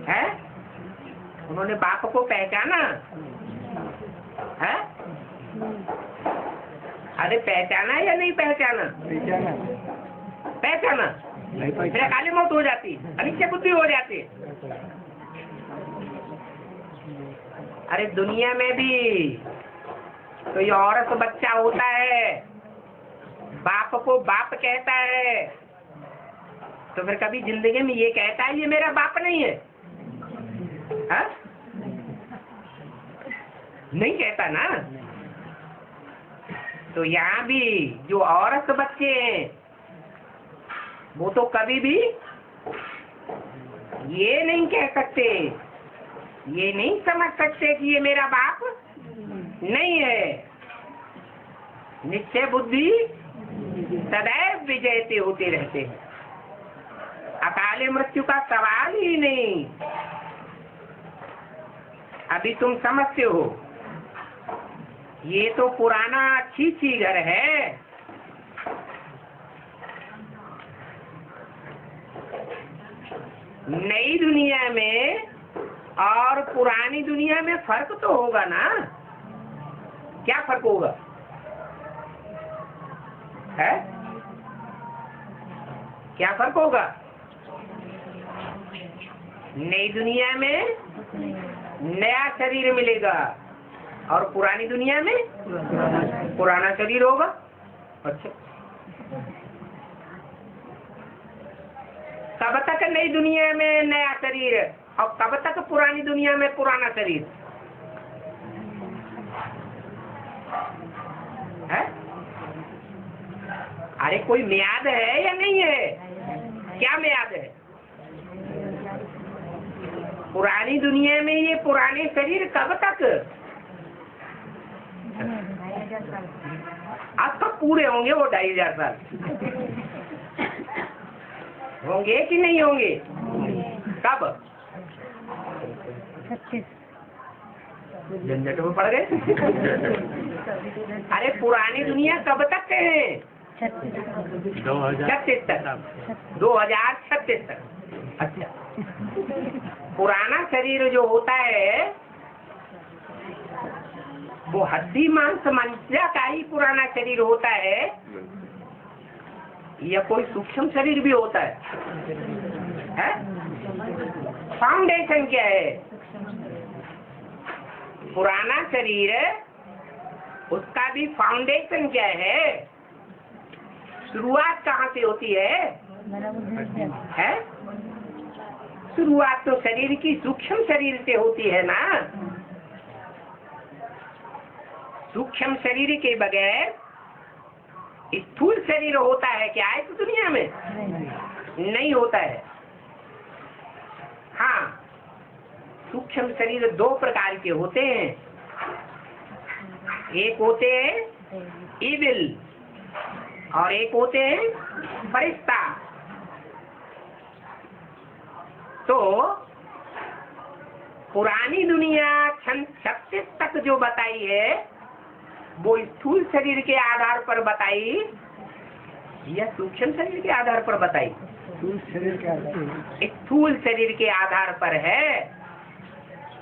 Speaker 1: हैं? उन्होंने बाप को पहचाना है? अरे पहचाना या नहीं पहचाना? पहचाना फिर अकाली मौत हो जाती, अनिच्छा बुद्धि हो जाती। अरे दुनिया में भी तो ये औरत बच्चा होता है, बाप को बाप कहता है, तो फिर कभी जिंदगी में ये कहता है ये मेरा बाप नहीं है? हा? नहीं कहता ना। तो यहाँ भी जो औरत बच्चे हैं वो तो कभी भी ये नहीं कह सकते, ये नहीं समझ सकते कि ये मेरा बाप नहीं है। निश्चय बुद्धि सदैव विजयते होते रहते हैं। अकाले मृत्यु का सवाल ही नहीं। अभी तुम समझते हो ये तो पुराना अच्छी घर है, नई दुनिया में और पुरानी दुनिया में फर्क तो होगा ना। क्या फर्क होगा है? क्या फर्क होगा? नई दुनिया में नया शरीर मिलेगा और पुरानी दुनिया में पुराना शरीर होगा। अच्छा, कब तक नई दुनिया में नया शरीर और कब तक पुरानी दुनिया में पुराना शरीर है? अरे कोई मियाद है या नहीं है? क्या मियाद है? पुरानी दुनिया में ये पुराने शरीर कब तक? अब कब पूरे होंगे वो 2500 साल? होंगे कि नहीं होंगे? कब? झंझट में पड़ गए। अरे पुरानी दुनिया कब तक है? 36 तक, 2036 तक। अच्छा, पुराना शरीर जो होता है वो हड्डी मांस मज्जा का ही पुराना शरीर होता है या कोई सूक्ष्म शरीर भी होता है? फाउंडेशन क्या है? पुराना शरीर, उसका भी फाउंडेशन क्या है? शुरुआत कहाँ से होती है? शुरुआत तो शरीर की सूक्ष्म शरीर से होती है ना। सूक्ष्म शरीर के बगैर स्थूल शरीर होता है क्या इस दुनिया में? नहीं होता है। हाँ, सूक्ष्म शरीर दो प्रकार के होते हैं। एक होते हैं इविल और एक होते हैं फरिश्ता। तो पुरानी दुनिया 36 तक जो बताई है वो स्थूल शरीर के आधार पर बताई या सूक्ष्म शरीर के आधार पर बताई?
Speaker 2: स्थूल शरीर के आधार।
Speaker 1: स्थूल शरीर के आधार पर है,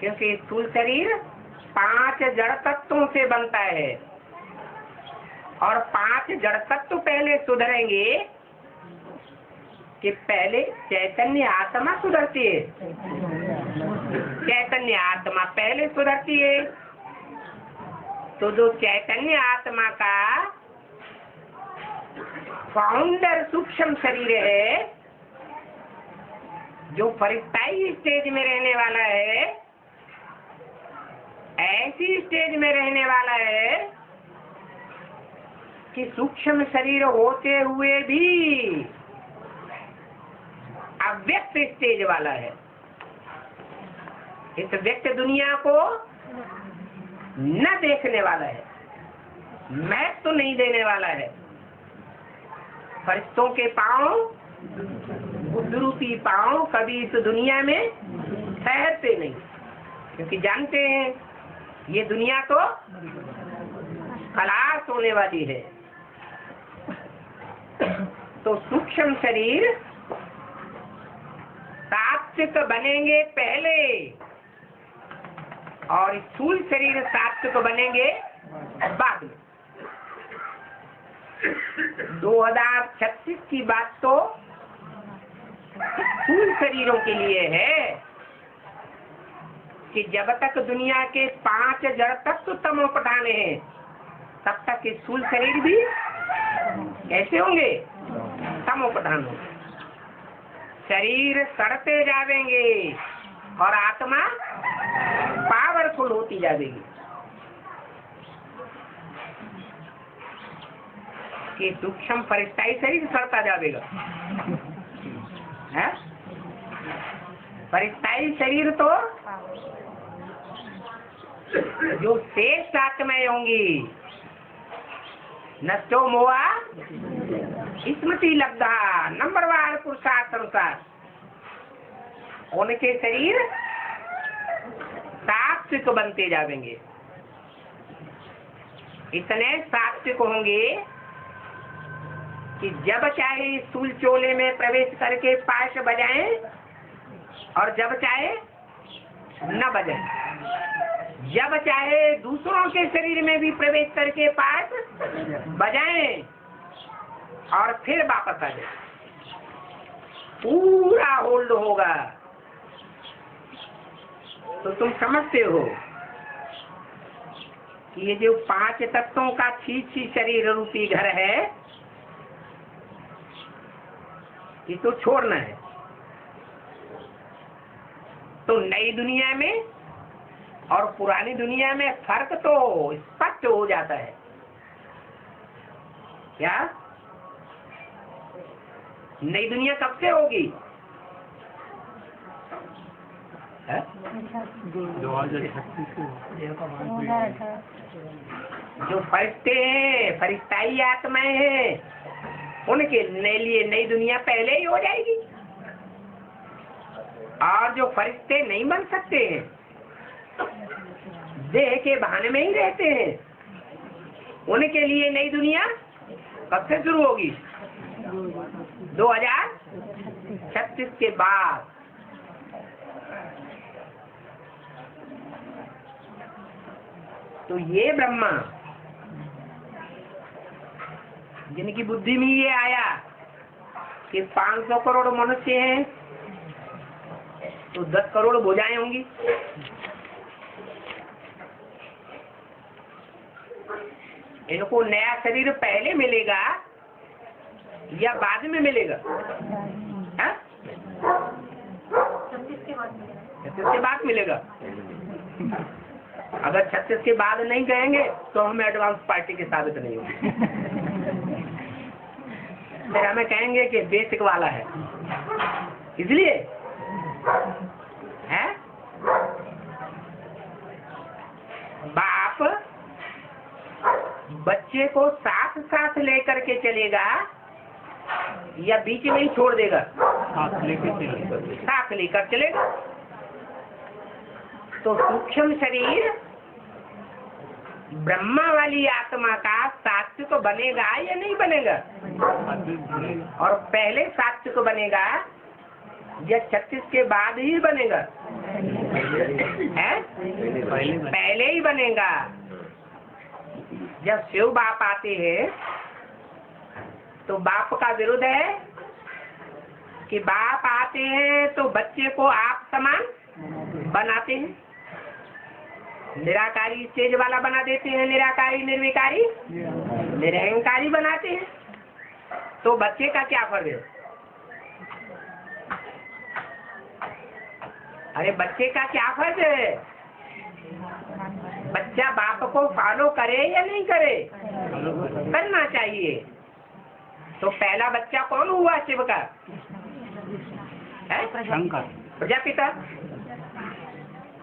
Speaker 1: क्योंकि स्थूल शरीर 5 जड़ तत्वों से बनता है और 5 जड़ तत्व पहले सुधरेंगे कि पहले चैतन्य आत्मा सुधरती है। चैतन्य आत्मा पहले सुधरती है। तो जो चैतन्य आत्मा का फाउंडर सूक्ष्म शरीर है, जो फरिश्ताई स्टेज में रहने वाला है, ऐसी स्टेज में रहने वाला है कि सूक्ष्म शरीर होते हुए भी अव्यक्त स्टेज वाला है। इस व्यक्त दुनिया को न देखने वाला है, महत्व तो नहीं देने वाला है। फरिश्तों के पांव, बुद्धरूपी पांव कभी इस दुनिया में ठहरते नहीं, क्योंकि जानते हैं ये दुनिया तो खलास होने वाली है। तो सूक्ष्म शरीर सात्विक बनेंगे पहले और स्थूल शरीर सात्विक बनेंगे बाद में। 2036 की बात तो स्थूल शरीरों के लिए है कि जब तक दुनिया के 5 जड़ तत्व तमो प्रधान हैं, तब तक स्थूल शरीर भी कैसे होंगे? तमो प्रधान होंगे। शरीर सड़ते जाएंगे और आत्मा पावरफुल होती जाएगी। कि सूक्ष्म फरिश्ताई शरीर सड़ता जाएगा है? फरिश्ताई शरीर तो जो शेष आत्माएं होंगी, नष्टो मोआ स्मृति लब्धा नंबरवार पुरुषार्थ अनुसार, उनके शरीर सात्विक बनते जाएंगे। इतने सात्विक होंगे कि जब चाहे स्थूल चोले में प्रवेश करके पाश बजाएं और जब चाहे न बजाएं, जब चाहे दूसरों के शरीर में भी प्रवेश करके पाश बजाएं और फिर वापस आ जाए। पूरा होल्ड होगा। तो तुम समझते हो कि ये जो 5 तत्वों का छी शरीर रूपी घर है, ये तो छोड़ना है। तो नई दुनिया में और पुरानी दुनिया में फर्क तो स्पष्ट हो जाता है। क्या नई दुनिया कब से होगी?
Speaker 2: 2036
Speaker 1: जो फरिश्ते हैं, फरिश्ताई आत्माएं हैं, उनके लिए नई दुनिया पहले ही हो जाएगी। और जो फरिश्ते नहीं बन सकते हैं, देह के बहाने में ही रहते हैं, उनके लिए नई दुनिया कब से शुरू होगी? 2036 के बाद। तो ये ब्रह्मा जिनकी बुद्धि में ये आया कि 500 करोड़ मनुष्य हैं, तो 10 करोड़ भुजाएं होंगी। इनको नया शरीर पहले मिलेगा या बाद में मिलेगा? हाँ?
Speaker 3: 36 के बाद मिलेगा।
Speaker 1: 36 के बाद मिलेगा। अगर 36 के बाद नहीं कहेंगे तो हम एडवांस पार्टी के साबित नहीं होंगे। फिर हमें कहेंगे कि बेसिक वाला है, इसलिए है। बाप बच्चे को साथ साथ लेकर के चलेगा या बीच में ही छोड़ देगा?
Speaker 2: साथ
Speaker 1: लेकर चलेगा। तो सूक्ष्म शरीर ब्रह्मा वाली आत्मा का सात्विक बनेगा या नहीं बनेगा? और पहले सात्विक बनेगा या 36 के बाद ही बनेगा? है? पहले ही बनेगा। जब शिव बाप आते हैं तो बाप का विरोध है कि बाप आते हैं तो बच्चे को आप समान बनाते हैं, निराकारी स्टेज वाला बना देते हैं, निराकारी निर्विकारी निरहंकारी बनाते हैं। तो बच्चे का क्या फर्क है? अरे बच्चे का क्या फर्ज है? बच्चा बाप को फॉलो करे या नहीं करे? करना चाहिए। तो पहला बच्चा कौन हुआ शिव का?
Speaker 2: शंकर।
Speaker 1: प्रजापिता।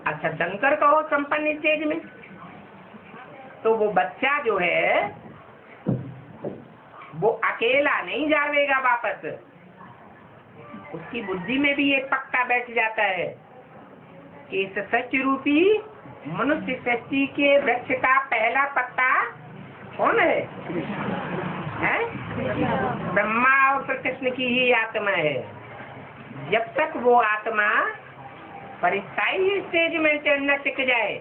Speaker 1: अच्छा, शंकर कहो संपन्न स्टेज में। तो वो बच्चा जो है वो अकेला नहीं जाएगा वापस। उसकी बुद्धि में भी ये पक्का बैठ जाता है कि इस सच रूपी मनुष्य सृष्टि के वृक्ष का पहला पत्ता कौन है? ब्रह्मा और कृष्ण की ही आत्मा है। जब तक वो आत्मा परिस्थाई स्टेज में न टिक जाए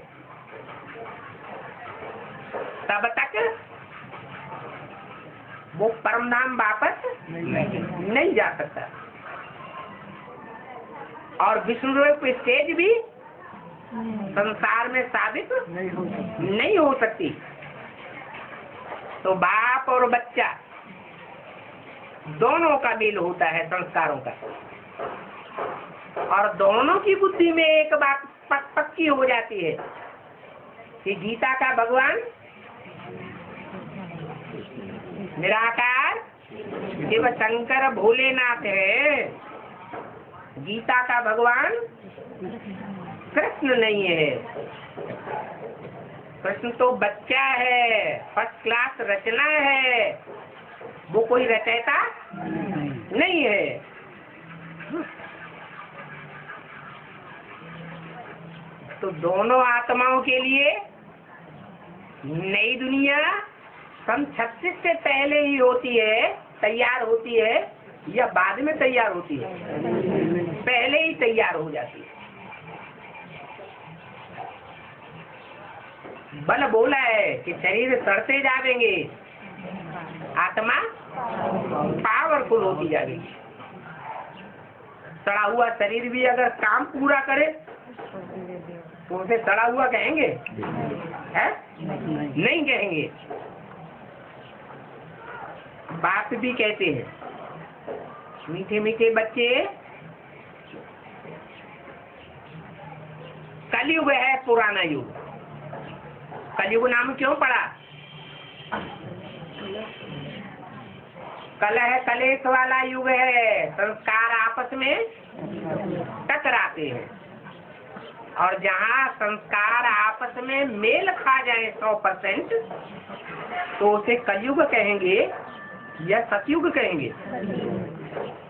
Speaker 1: तब तक वो परम धाम वापस नहीं जा सकता। और विष्णु रूप स्टेज भी संसार में साबित नहीं हो सकती। तो बाप और बच्चा दोनों का मेल होता है संस्कारों का, और दोनों की बुद्धि में एक बात पक्की हो जाती है कि गीता का भगवान निराकार शिव शंकर भोलेनाथ है, गीता का भगवान कृष्ण नहीं है। कृष्ण तो बच्चा है, फर्स्ट क्लास रचना है, वो कोई रचयिता नहीं है। तो दोनों आत्माओं के लिए नई दुनिया सन 36 से पहले ही होती है, तैयार होती है, या बाद में तैयार होती है? पहले ही तैयार हो जाती है। बल बोला है कि शरीर सड़ते जाएंगे, आत्मा पावरफुल होती जाएगी। सड़ा हुआ शरीर भी अगर काम पूरा करे तो उसे सड़ा हुआ कहेंगे? है? नहीं कहेंगे। बाप भी कहते हैं, मीठे मीठे बच्चे, कलयुग है पुराना युग। कलयुग नाम क्यों पड़ा? कलह कलेश वाला युग है। संस्कार आपस में टकराते हैं, और जहाँ संस्कार आपस में मेल खा जाए 100%, तो उसे कलयुग कहेंगे या सतयुग कहेंगे?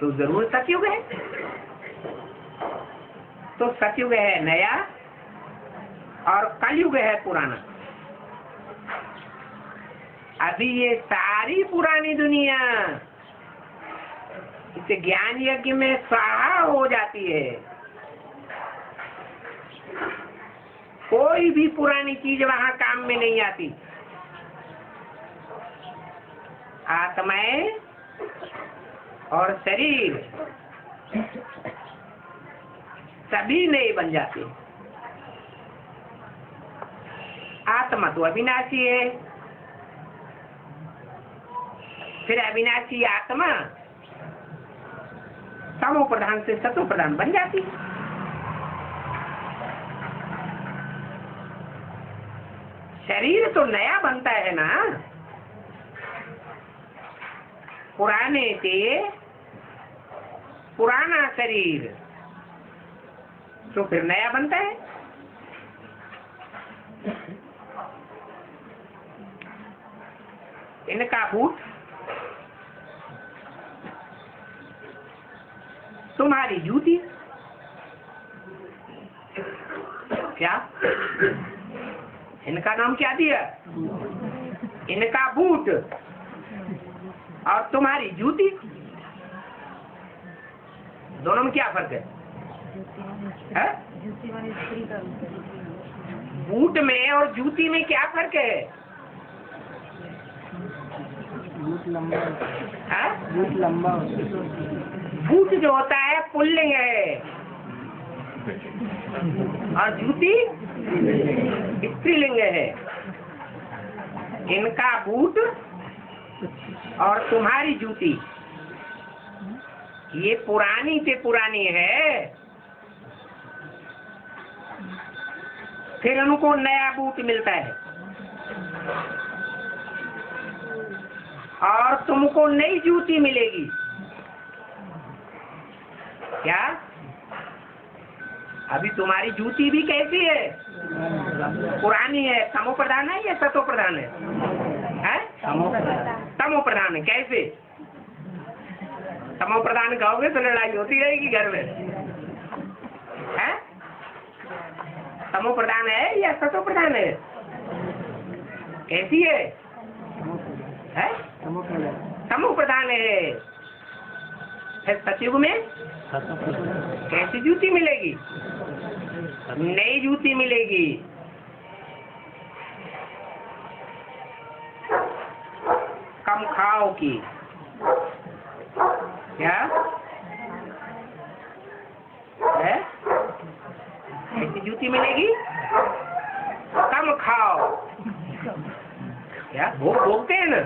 Speaker 1: तो जरूर सतयुग है। तो सतयुग है नया और कलयुग है पुराना। अभी ये सारी पुरानी दुनिया इस ज्ञान यज्ञ में स्वाहा हो जाती है। कोई भी पुरानी चीज वहां काम में नहीं आती। आत्माएं और शरीर सभी नए बन जाते हैं। आत्मा तो अविनाशी है, फिर अविनाशी आत्मा तमो प्रधान से सतो प्रधान बन जाती है। शरीर तो नया बनता है ना, पुराने से पुराना शरीर तो फिर नया बनता है। इनका भूत तुम्हारी जूती, क्या इनका नाम क्या दिया? इनका बूट और तुम्हारी जूती, दोनों में क्या फर्क है? बूट में और जूती में क्या फर्क है?
Speaker 2: बूट लंबा
Speaker 1: है?
Speaker 2: बूट लंबा
Speaker 1: बूट जो होता है पुल्लिंग है और जूती स्त्रीलिंग है। इनका बूट और तुम्हारी जूती ये पुरानी से पुरानी है, फिर उनको नया बूट मिलता है और तुमको नई जूती मिलेगी। क्या अभी तुम्हारी जूती भी कैसी है? पुरानी है। तमो प्रधान है या सतो प्रधान है? तमो प्रधान है। कैसे तमो प्रधान कहोगे तो लड़ाई होती रहेगी घर में, है? तमो प्रधान है या सतो प्रधान है? कैसी है? तमो प्रधान है। फिर सतयुग में कैसी जूती मिलेगी? नई जूती मिलेगी। कम खाओ की, क्या है? ऐसी जूती मिलेगी, कम खाओ। क्या भोगते हैं ना,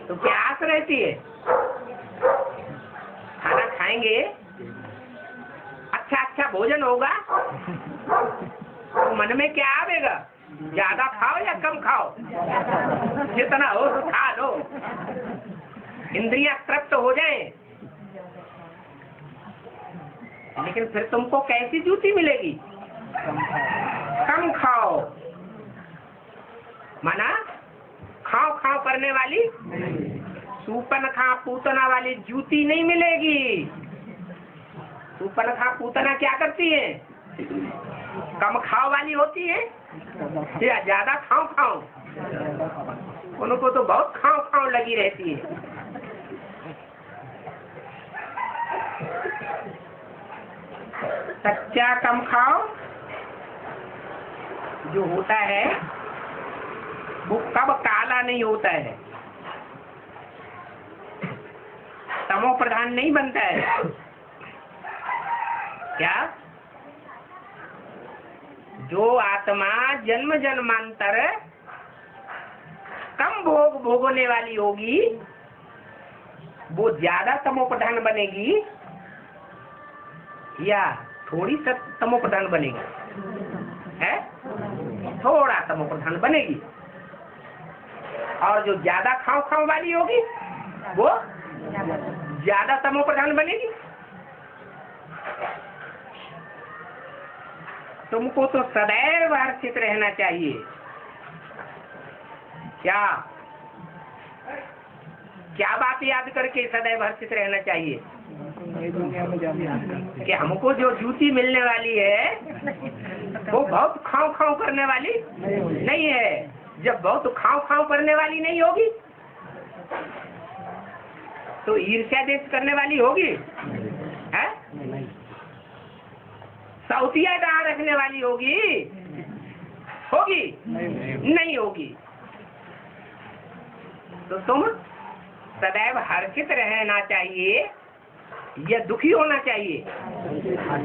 Speaker 1: तो क्या आस रहती है? खाना खाएंगे, अच्छा अच्छा भोजन होगा, तो मन में क्या आवेगा? ज्यादा खाओ या कम खाओ? जितना हो तो खा लो, इंद्रियां तृप्त हो जाएं। लेकिन फिर तुमको कैसी जूती मिलेगी? कम खाओ। माना खाओ खाओ करने वाली, सूपन खा पूतना वाली जूती नहीं मिलेगी। सूपन खा पूतना क्या करती है? कम खाओ वाली होती है या ज्यादा खाओ खाओ? उनको तो बहुत खाओ खाओ लगी रहती है। सच्चा कम खाओ जो होता है वो कब काला नहीं होता है, तमो प्रधान नहीं बनता है। क्या जो आत्मा जन्म जन्मांतर कम भोग भोगने वाली होगी वो ज्यादा तमो प्रधान बनेगी या थोड़ी तमो प्रधान बनेगी? है थोड़ा तमो प्रधान बनेगी। और जो ज्यादा खाओ खाओ वाली होगी वो ज्यादा तमो प्रधान बनेगी। तुमको तो सदैव हर्षित रहना चाहिए। क्या क्या बात याद करके सदैव हर्षित रहना चाहिए? कि हमको जो जूती मिलने वाली है वो बहुत खाओ खाओ करने वाली नहीं है। जब बहुत खाओ खाओ करने वाली नहीं होगी तो ईर्ष्या देश करने वाली होगी? है सौतिया डाल रखने वाली होगी? होगी? नहीं होगी। तो तुम सदैव हर्षित रहना चाहिए या दुखी होना चाहिए?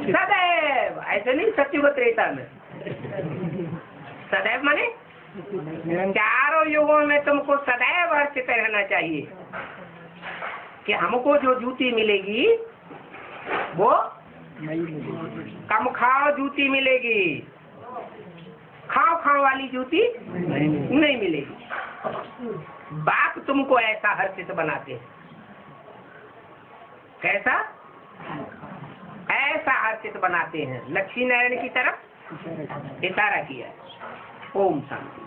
Speaker 1: सदैव, ऐसे नहीं सत्युग त्रेता में। सदैव माने चारों युगों में तुमको सदैव हर्षित रहना चाहिए कि हमको जो जूती मिलेगी वो कम खाओ जूती मिलेगी, खाओ खाओ वाली जूती नहीं मिलेगी। बाप तुमको ऐसा हर्षित बनाते हैं। कैसा? ऐसा हर्षित बनाते हैं। लक्ष्मी नारायण की तरफ इशारा किया। ओम शांति।